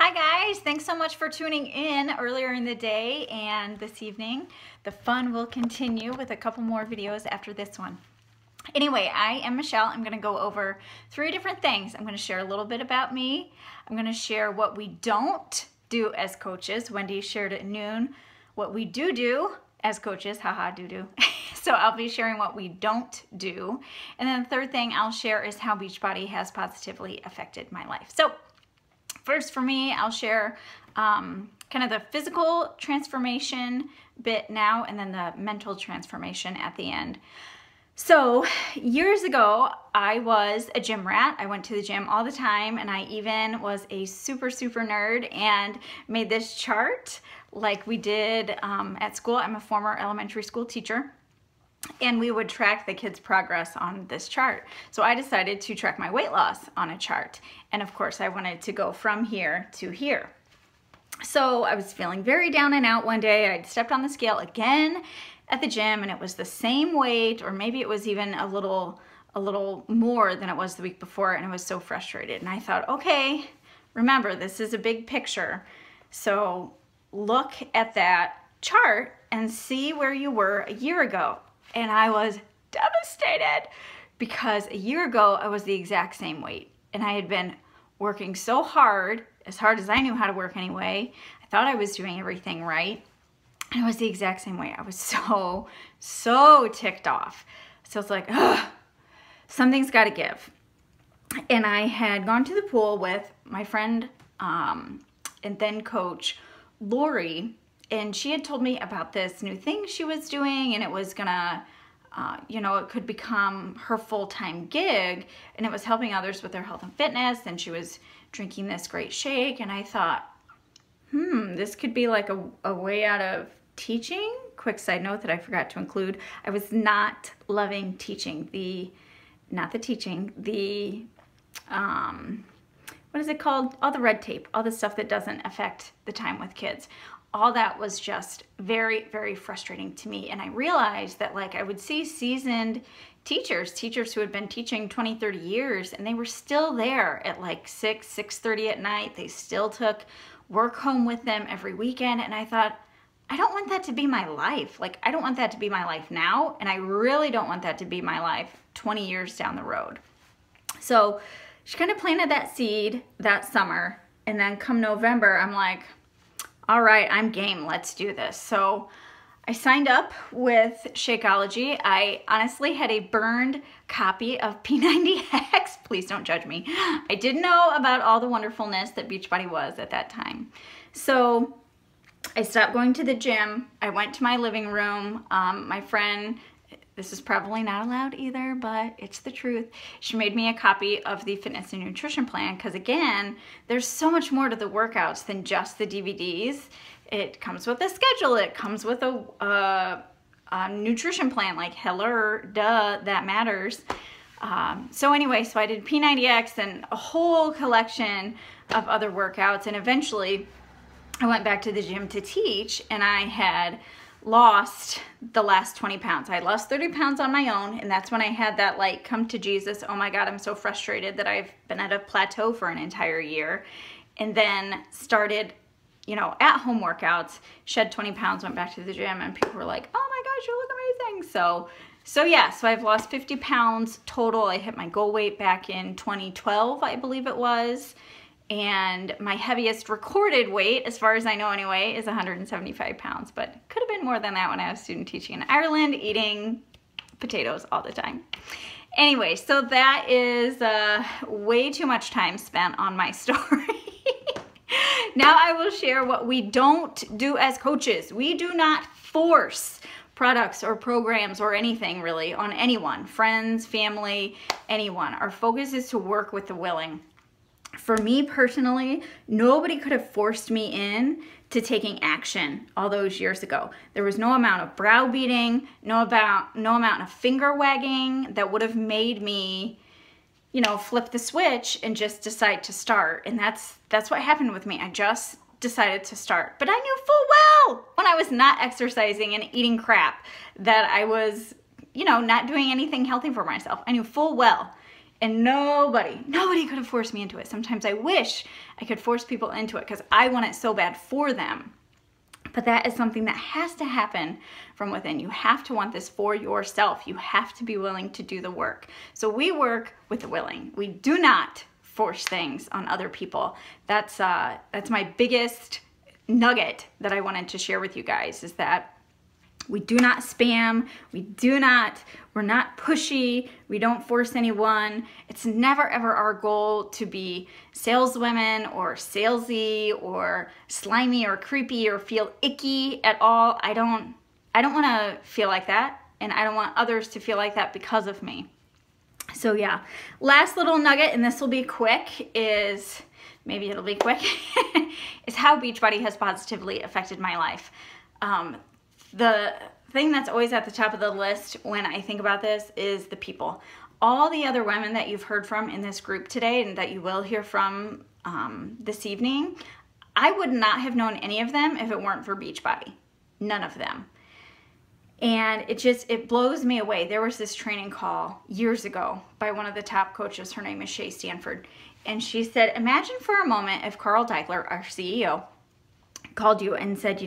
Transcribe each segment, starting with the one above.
Hi guys, thanks so much for tuning in earlier in the day and this evening. The fun will continue with a couple more videos after this one. Anyway, I am Michelle. I'm going to go over 3 different things. I'm going to share a little bit about me. I'm going to share what we don't do as coaches. Wendy shared at noon what we do as coaches. Haha, do. So I'll be sharing what we don't do. And then the third thing I'll share is how Beachbody has positively affected my life. So first for me, I'll share kind of the physical transformation bit now and then the mental transformation at the end. So years ago, I was a gym rat. I went to the gym all the time, and I even was a super nerd and made this chart like we did at school. I'm a former elementary school teacher, and we would track the kids' progress on this chart. So I decided to track my weight loss on a chart. And of course, I wanted to go from here to here. So I was feeling very down and out one day. I stepped on the scale again at the gym, and it was the same weight, or maybe it was even a little more than it was the week before, and I was so frustrated. And I thought, okay, remember, this is a big picture. So look at that chart and see where you were a year ago. And I was devastated because a year ago I was the exact same weight, and I had been working so hard as I knew how to work anyway. I thought I was doing everything right, and it was the exact same way. I was so ticked off. So it's like, ugh, something's got to give. And I had gone to the pool with my friend and then coach Lori, and she had told me about this new thing she was doing, and it was gonna, it could become her full-time gig, and it was helping others with their health and fitness, and she was drinking this great shake, and I thought, this could be like a way out of teaching. Quick side note that I forgot to include, I was not loving teaching, what is it called? All the red tape, all the stuff that doesn't affect the time with kids. All that was just very frustrating to me. And I realized that, like, I would see seasoned teachers who had been teaching 20, 30 years, and they were still there at like 6:30 at night. They still took work home with them every weekend. And I thought, I don't want that to be my life. Like, I don't want that to be my life now. And I really don't want that to be my life 20 years down the road. So she kind of planted that seed that summer. And then come November, I'm like, all right, I'm game, let's do this. So I signed up with Shakeology. I honestly had a burned copy of P90X. Please don't judge me. I didn't know about all the wonderfulness that Beachbody was at that time. So I stopped going to the gym. I went to my living room. My friend, this is probably not allowed either, but it's the truth, she made me a copy of the fitness and nutrition plan, because again, there's so much more to the workouts than just the DVDs. It comes with a schedule, it comes with a nutrition plan, like hello, duh, that matters. So anyway, so I did P90X and a whole collection of other workouts, and eventually I went back to the gym to teach, and I had lost the last 20 pounds. I had lost 30 pounds on my own, and that's when I had that like come to Jesus, oh my God, I'm so frustrated that I've been at a plateau for an entire year. And then started, at home workouts, shed 20 pounds, went back to the gym, and people were like, oh my gosh, you look amazing. So yeah, so I've lost 50 pounds total. I hit my goal weight back in 2012, I believe it was. And my heaviest recorded weight, as far as I know anyway, is 175 pounds, but could have been more than that when I was student teaching in Ireland, eating potatoes all the time. Anyway, so that is way too much time spent on my story. Now I will share what we don't do as coaches. We do not force products or programs or anything really on anyone, friends, family, anyone. Our focus is to work with the willing. For me personally, nobody could have forced me in to taking action all those years ago. There was no amount of browbeating, no amount of finger wagging that would have made me, flip the switch and just decide to start. And that's what happened with me. I just decided to start. But I knew full well when I was not exercising and eating crap that I was, not doing anything healthy for myself. I knew full well. And nobody could have forced me into it. Sometimes I wish I could force people into it because I want it so bad for them. But that is something that has to happen from within. You have to want this for yourself. You have to be willing to do the work. So we work with the willing. We do not force things on other people. That's my biggest nugget that I wanted to share with you guys, is that we do not spam, we're not pushy, we don't force anyone. It's never ever our goal to be saleswomen or salesy or slimy or creepy or feel icky at all. I don't want to feel like that, and I don't want others to feel like that because of me. So yeah, last little nugget, and this will be quick, is maybe how Beachbody has positively affected my life. The thing that's always at the top of the list when I think about this is the people. All the other women that you've heard from in this group today and that you will hear from this evening, I would not have known any of them if it weren't for Beachbody. None of them. And it blows me away. There was this training call years ago by one of the top coaches. Her name is Shay Stanford. And she said, imagine for a moment if Carl Daikeler, our CEO, called you and said,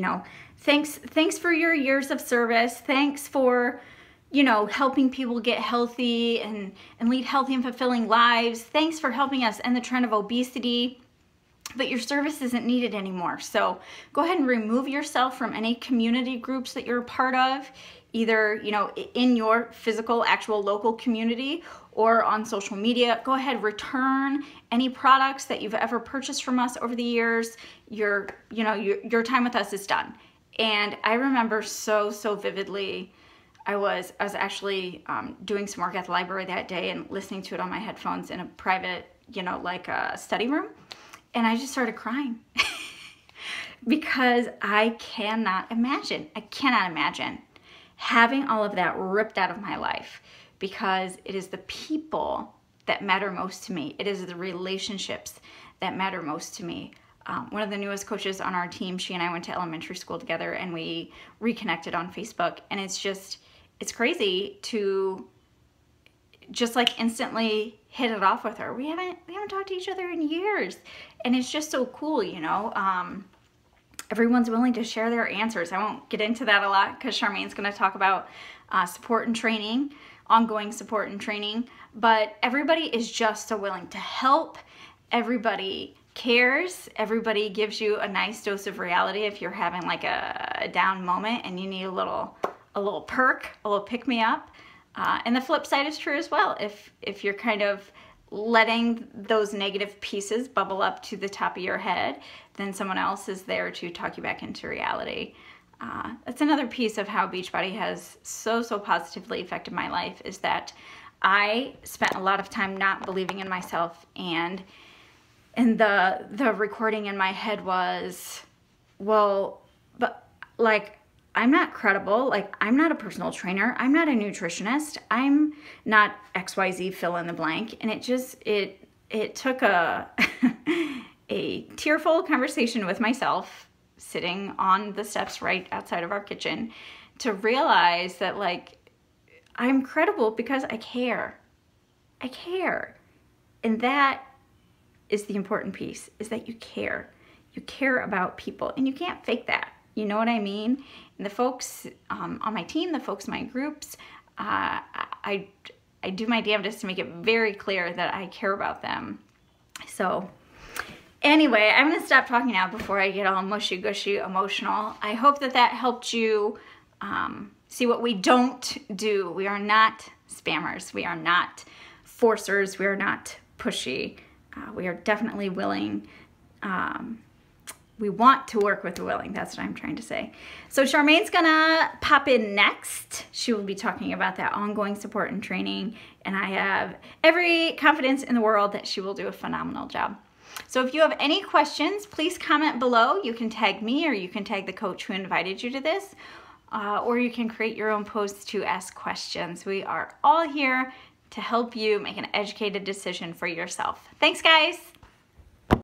thanks for your years of service. Thanks for, helping people get healthy and lead healthy and fulfilling lives. Thanks for helping us end the trend of obesity. But your service isn't needed anymore. So go ahead and remove yourself from any community groups that you're a part of, either, in your physical, actual local community or on social media. Go ahead, return any products that you've ever purchased from us over the years. Your time with us is done. And I remember so vividly, I was actually doing some work at the library that day and listening to it on my headphones in a private, like a study room. And I just started crying because I cannot imagine having all of that ripped out of my life, because it is the people that matter most to me. It is the relationships that matter most to me. One of the newest coaches on our team, she and I went to elementary school together, and we reconnected on Facebook. And it's crazy to just like instantly hit it off with her. We haven't talked to each other in years, and it's just so cool, everyone's willing to share their answers. I won't get into that a lot because Charmaine's going to talk about support and training, ongoing support and training, but everybody is just so willing to help. Everybody cares. Everybody gives you a nice dose of reality if you're having like a down moment and you need a little perk, a little pick-me-up. And the flip side is true as well. If you're kind of letting those negative pieces bubble up to the top of your head, then someone else is there to talk you back into reality. That's another piece of how Beachbody has so positively affected my life, is that I spent a lot of time not believing in myself, and the recording in my head was, well, but like, I'm not credible. Like, I'm not a personal trainer. I'm not a nutritionist. I'm not XYZ fill in the blank. And it took a tearful conversation with myself sitting on the steps right outside of our kitchen to realize that, like, I'm credible because I care. I care. And that is the important piece, is that you care. You care about people, and you can't fake that. You know what I mean? And the folks on my team, the folks in my groups, I do my damnedest to make it very clear that I care about them. So anyway, I'm gonna stop talking now before I get all mushy-gushy emotional. I hope that helped you see what we don't do. We are not spammers. We are not forcers. We are not pushy. We are definitely willing. We want to work with the willing. That's what I'm trying to say. So Charmaine's gonna pop in next. She will be talking about that ongoing support and training, and I have every confidence in the world that she will do a phenomenal job. So if you have any questions, please comment below. You can tag me, or you can tag the coach who invited you to this, or you can create your own posts to ask questions. We are all here to help you make an educated decision for yourself. Thanks, guys.